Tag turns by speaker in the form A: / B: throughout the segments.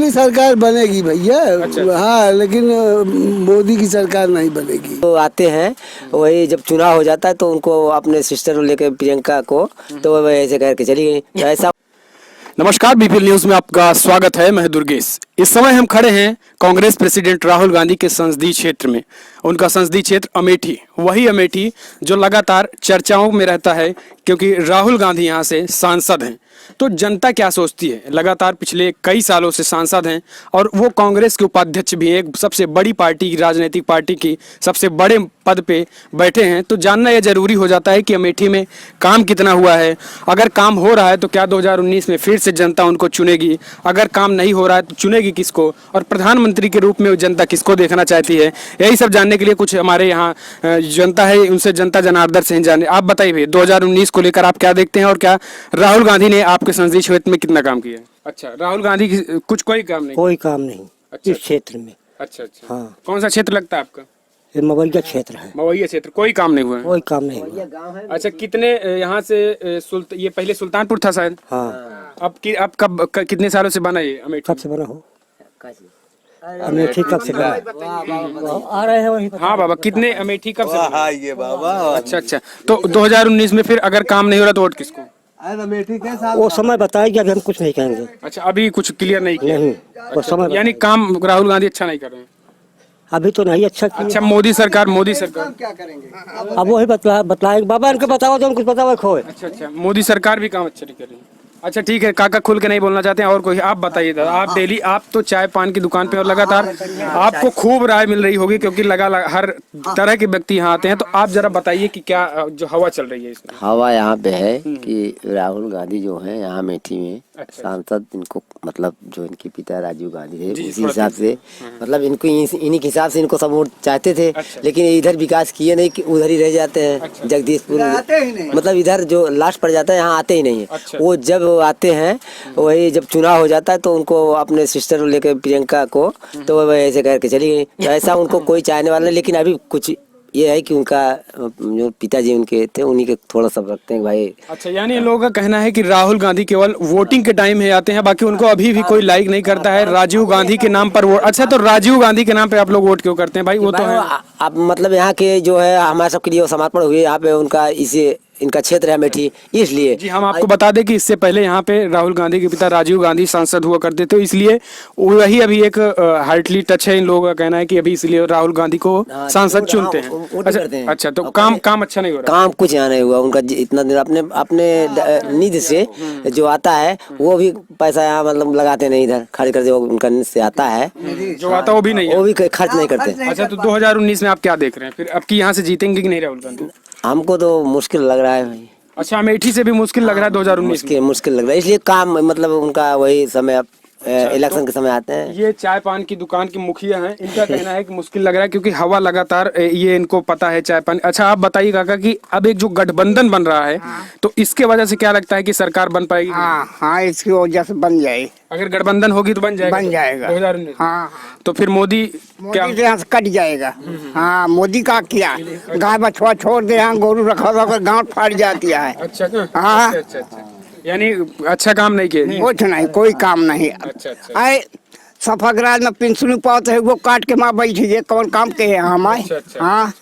A: अपनी सरकार बनेगी भैया।
B: अच्छा।
A: हाँ, लेकिन मोदी की सरकार नहीं बनेगी।
C: तो आते हैं, वही जब चुनाव हो जाता है तो उनको अपने सिस्टर को लेकर प्रियंका को, तो वह ऐसे करके चली गई, तो ऐसा।
B: नमस्कार, बीपीएल न्यूज में आपका स्वागत है। मैं दुर्गेश। इस समय हम खड़े हैं कांग्रेस प्रेसिडेंट राहुल गांधी के संसदीय क्षेत्र में। उनका संसदीय क्षेत्र अमेठी, वही अमेठी जो लगातार चर्चाओं में रहता है क्योंकि राहुल गांधी यहां से सांसद हैं। तो जनता क्या सोचती है? लगातार पिछले कई सालों से सांसद हैं और वो कांग्रेस के उपाध्यक्ष भी हैं, एक सबसे बड़ी पार्टी की, राजनीतिक पार्टी की सबसे बड़े पद पे बैठे हैं। तो जानना यह जरूरी हो जाता है कि अमेठी में काम कितना हुआ है। अगर काम हो रहा है तो क्या 2019 में फिर से जनता उनको चुनेगी? अगर काम नहीं हो रहा है तो चुनेगी किसको? और प्रधानमंत्री के रूप में जनता किसको देखना चाहती है? यही सब जानने के लिए कुछ हमारे यहाँ जनता है, उनसे जनता जनार्दन से जाने। आप बताइए भैया, 2019 को लेकर आप क्या देखते हैं और क्या राहुल गांधी ने आपके संसदीय क्षेत्र में कितना काम किया है? अच्छा, राहुल गांधी की कुछ कोई काम नहीं?
C: कोई काम नहीं।
B: अच्छा,
C: इस क्षेत्र में।
B: अच्छा अच्छा।
C: हाँ।
B: कौन सा क्षेत्र लगता है आपका?
C: ये मवैया क्षेत्र है।
B: मवैया क्षेत्र, कोई काम नहीं हुआ है?
C: कोई काम नहीं हुआ।
B: अच्छा, कितने यहाँ से ये पहले सुल्तानपुर था शायद?
C: हाँ।
B: अब कब कितने सालों से बना ये अमेठी?
C: कब से बना हो? अमेठी कब से बना? आ रहे हैं वही।
B: हाँ बाबा, कितने अमेठी कब से बना?
D: हाँ ये बाबा।
B: अच्छा अच्छा। तो 2019 में फिर अगर काम नहीं हो रहा तो वोट किसको?
D: अमेठी के साथ
C: वो समय बताएगी, अभी हम कुछ नहीं कहेंगे।
B: अच्छा, अभी कुछ क्लियर नहीं किया?
C: नहीं, वो समय
B: यानी काम राहुल गांधी अच्छा नहीं कर रहे हैं?
C: अभी तो नहीं अच्छा किया।
B: अच्छा, मोदी सरकार
D: क्या करेंगे?
C: अब वही बतलाएंगे। बाबा इनको बताओ तो कुछ बताओ खोए।
B: अच्छा अच्छा, मोदी सरकार भी काम अच्छा नहीं कर रही है। अच्छा ठीक है काका, खुल के नहीं बोलना चाहते हैं और कोई? आप बताइए दादा, आप डेली, आप तो चाय पान की दुकान पे और लगातार आपको खूब राय मिल रही होगी क्योंकि हर तरह के व्यक्ति यहाँ आते हैं। तो आप जरा बताइए कि क्या जो हवा चल रही है इसमें?
C: हवा यहाँ पे है कि राहुल गांधी जो है यहाँ अमेठी में सांसद, इनको मतलब जो इनके पिता राजीव गांधी थे उसी हिसाब से, मतलब इनको इन्हीं के हिसाब से इनको सब वोट चाहते थे। लेकिन इधर विकास किए नहीं कि उधर ही रह जाते हैं। जगदीशपुर मतलब इधर जो लास्ट पड़ जाता है, यहाँ आते ही नहीं है। वो जब आते हैं, वही जब चुनाव हो जाता है तो उनको अपने सिस्टर को लेकर प्रियंका को, तो वह ऐसे करके चली गई, तो ऐसा उनको कोई चाहने वाला नहीं। लेकिन अभी कुछ ये है कि उनका जो पिताजी उनके थे उन्हीं के थोड़ा सा रखते हैं भाई।
B: अच्छा, यानी लोगों का कहना है कि राहुल गांधी केवल वोटिंग के टाइम में आते हैं, बाकी उनको अभी भी कोई लाइक नहीं करता है राजीव गांधी के नाम पर वोट। अच्छा, तो राजीव गांधी के नाम पे आप लोग वोट क्यों करते हैं भाई? वो तो है
C: अब मतलब यहाँ के जो है हमारे सबके लिए समर्पण हुए, यहाँ पे उनका इसे इनका क्षेत्र है अमेठी, इसलिए।
B: जी, हम आपको बता दें कि इससे पहले यहाँ पे राहुल गांधी के पिता राजीव गांधी सांसद हुआ करते थे, इसलिए वही अभी एक हार्टली टच है इन लोगों का कहना है कि अभी इसलिए राहुल गांधी को सांसद चुनते हैं। अच्छा, तो काम अच्छा नहीं हो रहा?
C: काम कुछ यहाँ नहीं हुआ उनका। इतना दिन अपने निधि से जो आता है वो भी पैसा यहाँ मतलब लगाते नहीं, इधर खर्च करते। उनका निधि से आता है,
B: जो आता वो भी नहीं है,
C: वो भी खर्च नहीं करते।
B: अच्छा, तो 2019 में आप क्या देख रहे हैं फिर? अब की यहाँ से जीतेंगे कि नहीं राहुल गांधी?
C: हमको तो मुश्किल लग रहा है भाई।
B: अच्छा, अमेठी से भी मुश्किल लग रहा है 2019 में?
C: मुश्किल लग रहा है, इसलिए काम मतलब उनका वही समय इलेक्शन के समय आते हैं।
B: ये चाय पान की दुकान की मुखिया हैं, इनका कहना है कि मुश्किल लग रहा है क्योंकि हवा लगातार, ये इनको पता है चाय पान। अच्छा, आप बताइए काका कि अब एक जो गठबंधन बन रहा है, तो इसके वजह से क्या लगता है कि सरकार बन पाएगी?
E: हाँ, इसकी वजह से बन जाए।
B: अगर गठबंधन होगी तो बन जाएगा?
E: 2019। हाँ,
B: तो फिर मोदी क्या
E: यहाँ से कट जाएगा। हाँ, मोदी का किया, गाय बछवा छोड़ दे, यहाँ गोरू रखा हुआ गाँव फाड़ जाती है।
B: अच्छा
E: हाँ,
B: अच्छा, यानी अच्छा काम नहीं किया?
E: कुछ नहीं, कोई काम नहीं।
B: अच्छा।
E: आए सफागराज में पेंशन पाते है, वो काट के माँ बैठी है, कौन काम के है हमारे? हाँ,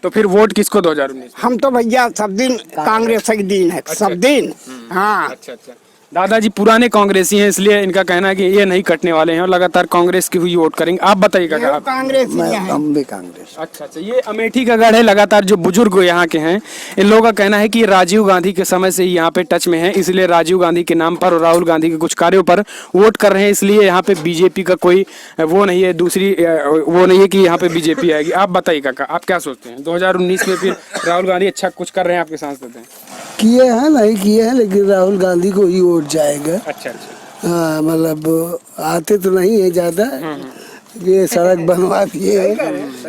B: तो फिर वोट किसको 2019?
E: हम तो भैया सब दिन कांग्रेस के दिन है, सब दिन। हाँ।
B: अच्छा, दादाजी पुराने कांग्रेसी हैं, इसलिए इनका कहना है कि ये नहीं कटने वाले हैं और लगातार कांग्रेस की हुई वोट करेंगे। आप बताइएगा क्या?
E: कांग्रेस
A: हम भी कांग्रेस।
B: अच्छा, ये अमेठी का गढ़ है। लगातार जो बुजुर्ग यहाँ के हैं, इन लोगों का कहना है कि राजीव गांधी के समय से ही यहाँ पे टच में है, इसलिए राजीव गांधी के नाम पर और राहुल गांधी के कुछ कार्यों पर वोट कर रहे हैं। इसलिए यहाँ पे बीजेपी का कोई वो नहीं है, दूसरी वो नहीं है कि यहाँ पे बीजेपी आएगी। आप बताइए काका, आप क्या सोचते हैं 2019 में फिर राहुल गांधी अच्छा कुछ कर रहे हैं? आपके सांसद हैं
A: किए हैं नहीं किए हैं, लेकिन राहुल गांधी को ही वोट जाएगा।
B: अच्छा।
A: हाँ, मतलब आते तो नहीं है ज्यादा, ये सड़क बनवा दिए,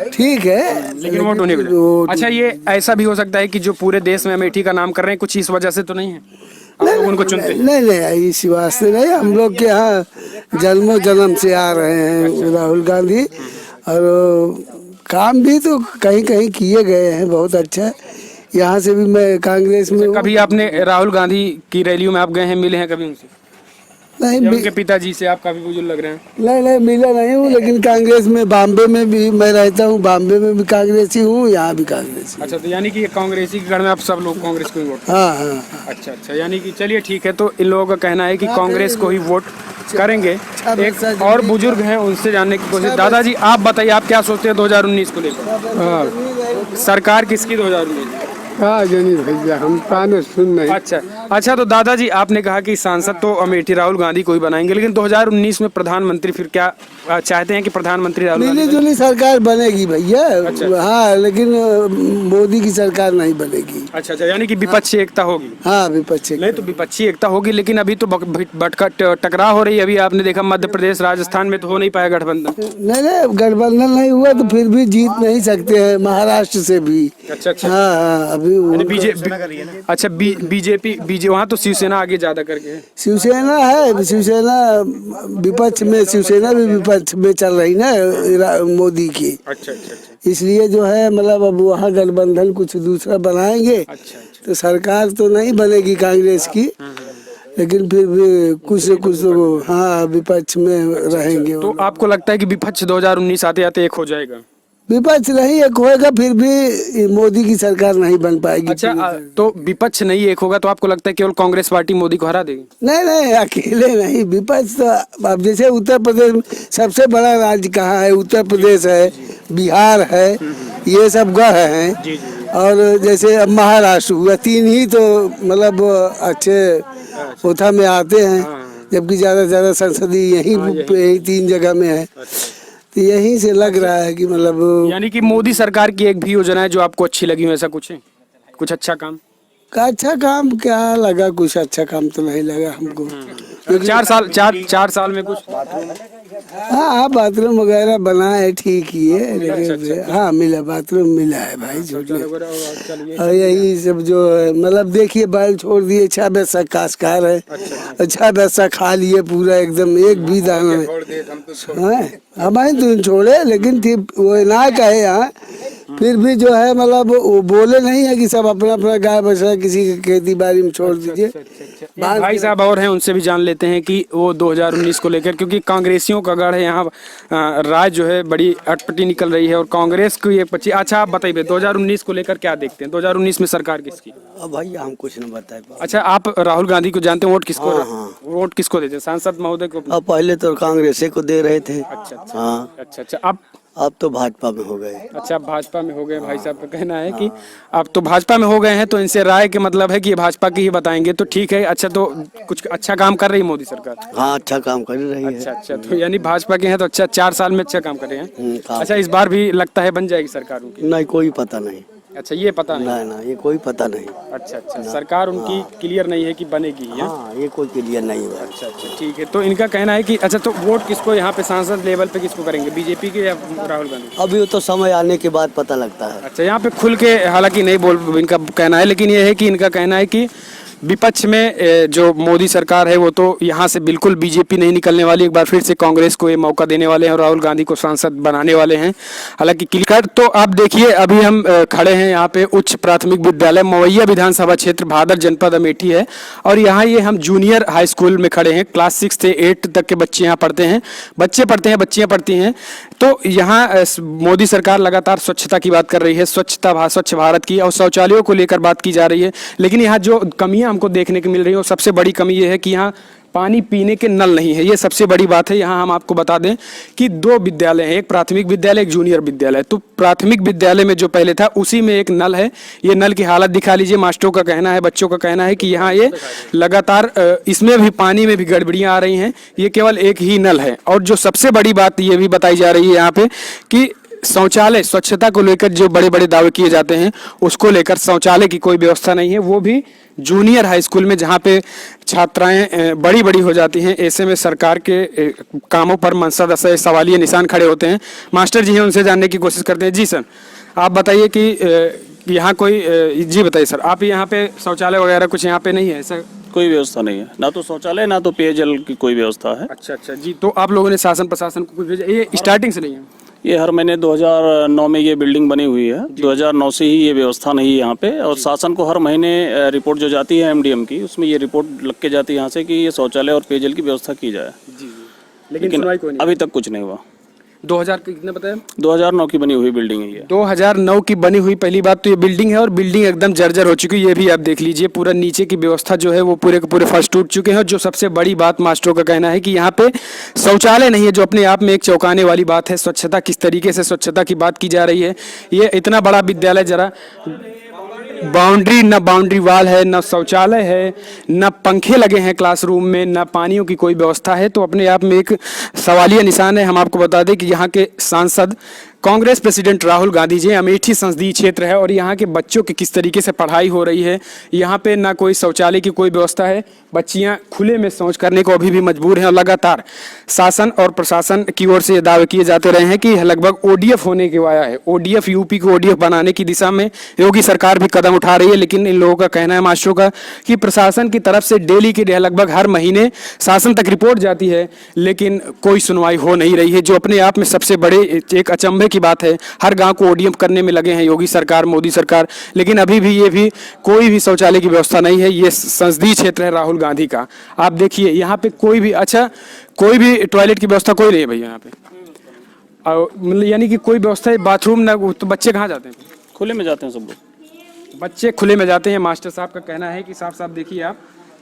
A: ठीक है,
B: लेकिन वोट होने को। अच्छा, ये ऐसा भी हो सकता है कि जो पूरे देश में अमेठी का नाम कर रहे हैं, कुछ इस वजह से तो नहीं है उनको चुनते?
A: नहीं, इसी वास्ते नहीं। हम लोग के यहाँ जन्म से आ रहे हैं राहुल गांधी, और काम भी तो कहीं कहीं किए गए हैं बहुत अच्छा। यहाँ से भी मैं कांग्रेस में।
B: कभी आपने राहुल गांधी की रैलियों में आप गए हैं, मिले हैं कभी उनसे?
A: नहीं
B: या उनके पिताजी से आप काफी बुजुर्ग लग रहे हैं।
A: नहीं मिला नहीं हूँ, लेकिन कांग्रेस में बॉम्बे में भी मैं रहता हूँ, बॉम्बे में भी कांग्रेसी हूँ, यहाँ भी कांग्रेसी।
B: अच्छा, तो यानी कि कांग्रेसी के गढ़ में आप सब लोग कांग्रेस को ही वोट।
A: हाँ।
B: अच्छा, यानी कि चलिए ठीक है, तो इन लोगों का कहना है कि कांग्रेस को ही वोट करेंगे। एक और बुजुर्ग हैं, उनसे जानने की कोशिश। दादाजी आप बताइए, आप क्या सोचते हैं 2019 को लेकर? सरकार किसकी 2019?
A: भैया हम कान सुन नहीं।
B: अच्छा, तो दादाजी आपने कहा कि सांसद तो अमेठी राहुल गांधी को ही बनाएंगे, लेकिन 2019 में प्रधानमंत्री फिर क्या चाहते हैं कि प्रधानमंत्री राहुल गांधी?
A: मिली जुली सरकार बनेगी भैया। हाँ, लेकिन मोदी की सरकार नहीं बनेगी।
B: अच्छा, यानी कि विपक्षी एकता होगी।
A: हाँ, विपक्षी
B: नहीं तो विपक्षी एकता होगी, लेकिन अभी तो टकराव हो रही है। अभी आपने देखा मध्य प्रदेश, राजस्थान में तो हो नहीं पाया गठबंधन।
A: नहीं गठबंधन नहीं हुआ तो फिर भी जीत नहीं सकते हैं महाराष्ट्र से भी।
B: अच्छा।
A: हाँ, अभी
B: बीजेपी। अच्छा, बीजेपी वहाँ तो शिवसेना आगे ज्यादा करके है।
A: शिवसेना है, शिवसेना विपक्ष में, शिवसेना भी विपक्ष में चल रही ना मोदी की। अच्छा। इसलिए जो है मतलब अब वहाँ गठबंधन कुछ दूसरा बनाएंगे। अच्छा। तो सरकार तो नहीं बनेगी कांग्रेस की, लेकिन फिर भी कुछ न कुछ तो हाँ विपक्ष में रहेंगे।
B: तो आपको लगता है कि विपक्ष 2019 आते आते एक हो जाएगा?
A: विपक्ष नहीं एक होएगा, फिर भी मोदी की सरकार नहीं बन पाएगी।
B: अच्छा, तो विपक्ष नहीं एक होगा तो आपको लगता है केवल कांग्रेस पार्टी मोदी को हरा देगी?
A: नहीं अकेले नहीं, विपक्ष तो अब जैसे उत्तर प्रदेश में सबसे बड़ा राज्य कहाँ है? उत्तर प्रदेश है, बिहार है, ये सब गढ़ हैं। और जैसे अब महाराष्ट्र हुआ, तीन ही तो मतलब अच्छे ओथा में आते हैं, जबकि ज्यादा संसदीय यही तीन जगह में है। तो यहीं से लग रहा है कि मतलब
B: यानी कि मोदी सरकार की एक भी योजना है जो आपको अच्छी लगी हो, ऐसा कुछ है? कुछ अच्छा काम?
A: अच्छा काम क्या लगा? कुछ अच्छा काम तो नहीं लगा हमको।
B: 4 साल में कुछ?
A: हाँ, बाथरूम वगैरह बना है, ठीक ही है, लेकिन हाँ मिला, बाथरूम मिला है भाई, झूठ नहीं। और यही सब जो है मतलब देखिए, बैल छोड़ दिए, 6 पैसा काशकार है, 6 पैसा खा लिए पूरा एकदम, एक भी दाना है। हमारे तो छोड़े, लेकिन वो ना कहे यहाँ, फिर भी जो है मतलब वो बोले नहीं है कि सब अपना अपना गाय बछड़ा किसी की खेती बाड़ी में छोड़ दीजिए।
B: भाई साहब और हैं, उनसे भी जान लेते हैं कि वो 2019 को लेकर, क्योंकि कांग्रेसियों का गढ़ है यहाँ, राज जो है बड़ी अटपटी निकल रही है और कांग्रेस को ये 25। अच्छा, आप बताइए 2019 को लेकर क्या देखते हैं? 2019 में सरकार किसकी?
A: भाई हम कुछ नहीं बताए।
B: अच्छा, आप राहुल गांधी को जानते हैं? वोट किसको देते हैं? सांसद महोदय को?
A: पहले तो कांग्रेस को दे रहे थे।
B: अच्छा।
A: अब तो भाजपा में हो गए।
B: अच्छा, भाजपा में हो गए। भाई साहब का कहना है कि अब तो भाजपा में हो गए हैं, तो इनसे राय के मतलब है कि ये भाजपा की ही बताएंगे, तो ठीक है। अच्छा, तो कुछ अच्छा काम कर रही है मोदी सरकार?
A: हाँ, अच्छा काम कर रही है।
B: अच्छा, तो यानी भाजपा के हैं तो अच्छा, 4 साल में अच्छा काम कर रहे हैं। अच्छा, इस बार भी लगता है बन जाएगी सरकार उनकी?
A: नहीं, कोई पता नहीं।
B: अच्छा, ये पता नहीं?
A: ना, ये कोई पता नहीं।
B: अच्छा, सरकार उनकी क्लियर नहीं है कि बनेगी?
A: हाँ, ये कोई क्लियर नहीं है।
B: अच्छा, ठीक है। तो इनका कहना है कि अच्छा, तो वोट किसको यहाँ पे सांसद लेवल पे किसको करेंगे? बीजेपी के या राहुल गांधी?
A: अभी तो समय आने के बाद पता लगता है।
B: अच्छा, यहाँ पे खुल के हालांकि नहीं बोल इनका कहना है, लेकिन ये है कि इनका कहना है कि विपक्ष में जो मोदी सरकार है वो तो यहाँ से बिल्कुल बीजेपी नहीं निकलने वाली, एक बार फिर से कांग्रेस को ये मौका देने वाले हैं और राहुल गांधी को सांसद बनाने वाले हैं। हालांकि क्लियर तो आप देखिए, अभी हम खड़े हैं यहाँ पे उच्च प्राथमिक विद्यालय मवैया विधानसभा क्षेत्र भादर जनपद अमेठी है, और यहाँ ये हम जूनियर हाई स्कूल में खड़े हैं। क्लास 6 से 8 तक के बच्चे यहाँ पढ़ते हैं, बच्चियाँ पढ़ती हैं। तो यहाँ मोदी सरकार लगातार स्वच्छता की बात कर रही है, स्वच्छ भारत की, और शौचालयों को लेकर बात की जा रही है। लेकिन यहाँ जो कमियां हमको देखने को मिल रही है, वो सबसे बड़ी कमी ये है कि यहाँ पानी पीने के नल नहीं है। ये सबसे बड़ी बात है। यहाँ हम आपको बता दें कि 2 विद्यालय हैं, एक प्राथमिक विद्यालय, एक जूनियर विद्यालय। तो प्राथमिक विद्यालय में जो पहले था उसी में एक नल है। ये नल की हालत दिखा लीजिए। मास्टरों का कहना है, बच्चों का कहना है कि यहाँ ये लगातार इसमें भी पानी में भी गड़बड़ियाँ आ रही हैं। ये केवल एक ही नल है। और जो सबसे बड़ी बात ये भी बताई जा रही है यहाँ पे कि शौचालय, स्वच्छता को लेकर जो बड़े बड़े दावे किए जाते हैं, उसको लेकर शौचालय की कोई व्यवस्था नहीं है, वो भी जूनियर हाई स्कूल में, जहाँ पे छात्राएं बड़ी बड़ी हो जाती हैं। ऐसे में सरकार के कामों पर मनसा सवालिया निशान खड़े होते हैं। मास्टर जी हैं, उनसे जानने की कोशिश करते हैं। जी सर, आप बताइए कि यहाँ कोई जी बताइए सर, आप यहाँ पे शौचालय वगैरह कुछ यहाँ पे नहीं है? ऐसा
F: कोई व्यवस्था नहीं है, ना तो शौचालय ना तो पेयजल की कोई व्यवस्था है।
B: अच्छा जी, तो आप लोगों ने शासन प्रशासन को कुछ भेजा? ये स्टार्टिंग से नहीं है?
F: ये हर महीने 2009 में ये बिल्डिंग बनी हुई है। 2009 से ही ये व्यवस्था नहीं है यहाँ पे, और शासन को हर महीने रिपोर्ट जो जाती है एमडीएम की, उसमें ये रिपोर्ट लग के जाती है यहाँ से कि ये शौचालय और पेयजल की व्यवस्था की जाए।
B: लेकिन सुनवाई कोई नहीं।
F: अभी तक कुछ नहीं हुआ।
B: 2000 कितने बताया?
F: 2009 की बनी हुई बिल्डिंग है ये।
B: 2009 की बनी हुई पहली बात तो ये बिल्डिंग है, और बिल्डिंग एकदम जर्जर हो चुकी है। ये भी आप देख लीजिए, पूरा नीचे की व्यवस्था जो है वो पूरे के पूरे फर्श टूट चुके हैं। और जो सबसे बड़ी बात मास्टरों का कहना है कि यहाँ पे शौचालय नहीं है, जो अपने आप में एक चौंकाने वाली बात है। स्वच्छता, किस तरीके से स्वच्छता की बात की जा रही है। ये इतना बड़ा विद्यालय, जरा बाउंड्री, न बाउंड्री वाल है, न शौचालय है, न पंखे लगे हैं क्लासरूम में, न पानियों की कोई व्यवस्था है। तो अपने आप में एक सवालिया निशान है। हम आपको बता दें कि यहाँ के सांसद कांग्रेस प्रेसिडेंट राहुल गांधी जी, अमेठी संसदीय क्षेत्र है, और यहाँ के बच्चों की किस तरीके से पढ़ाई हो रही है। यहाँ पे ना कोई शौचालय की कोई व्यवस्था है, बच्चियाँ खुले में शौच करने को अभी भी मजबूर हैं। और लगातार शासन और प्रशासन की ओर से ये दावे किए जाते रहे हैं कि लगभग ओडीएफ होने के वाया है। ओडीएफ, यूपी को ओडीएफ बनाने की दिशा में योगी सरकार भी कदम उठा रही है। लेकिन इन लोगों का कहना है, मास्टरों का, कि प्रशासन की तरफ से डेली की लगभग हर महीने शासन तक रिपोर्ट जाती है, लेकिन कोई सुनवाई हो नहीं रही है। जो अपने आप में सबसे बड़े एक अचंभे की बात है। हर गांव को ओडीएफ करने में लगे हैं योगी सरकार, मोदी सरकार, लेकिन अभी भी ये भी कोई भी शौचालय की व्यवस्था नहीं है। ये संसदीय क्षेत्र है राहुल गांधी का। आप देखिए यहाँ पे कोई भी, अच्छा, कोई भी टॉयलेट की व्यवस्था कोई नहीं है भैया यहाँ पे। मतलब यानी कि कोई व्यवस्था है, बाथरूम ना, तो बच्चे कहाँ जाते हैं?
F: खुले में जाते हैं सब लोग।
B: बच्चे खुले में जाते हैं। मास्टर साहब का कहना है कि साफ साफ देखिए, आप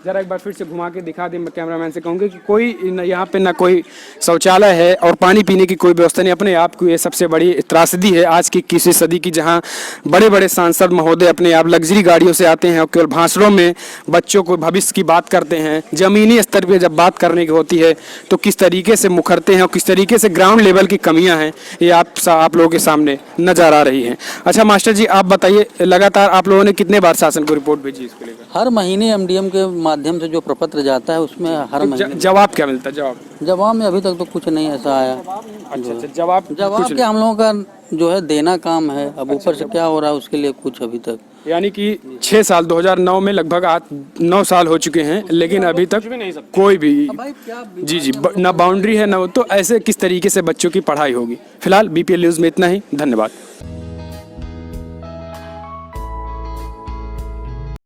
B: जरा एक बार फिर से घुमा के दिखा दें। मैं कैमरामैन से कहूँगी कि कोई यहाँ पे ना कोई शौचालय है और पानी पीने की कोई व्यवस्था नहीं। अपने आप को ये सबसे बड़ी त्रासदी है आज की 21वीं सदी की, जहाँ बड़े बड़े सांसद महोदय अपने आप लग्जरी गाड़ियों से आते हैं और केवल भाषणों में बच्चों को भविष्य की बात करते हैं। ज़मीनी स्तर पर जब बात करने की होती है तो किस तरीके से मुखरते हैं और किस तरीके से ग्राउंड लेवल की कमियाँ हैं, ये आप लोगों के सामने नजर आ रही हैं। अच्छा मास्टर जी, आप बताइए, लगातार आप लोगों ने कितने बार शासन को रिपोर्ट भेजी इसको लेकर?
G: हर महीने एमडीएम के माध्यम से जो प्रपत्र जाता है उसमें हर महीने
B: जवाब क्या मिलता है?
G: जवाब में अभी तक तो कुछ नहीं ऐसा आया।
B: अच्छा, जवाब
G: के हम लोगों का जो है देना काम है। अब ऊपर से क्या हो रहा है उसके लिए कुछ अभी तक,
B: यानी कि 6 साल 2009 में लगभग 9 साल हो चुके हैं, लेकिन अभी तक कोई भी जी ना बाउंड्री है ना, तो ऐसे किस तरीके से बच्चों की पढ़ाई होगी। फिलहाल बीपीएल न्यूज़ में इतना ही। धन्यवाद।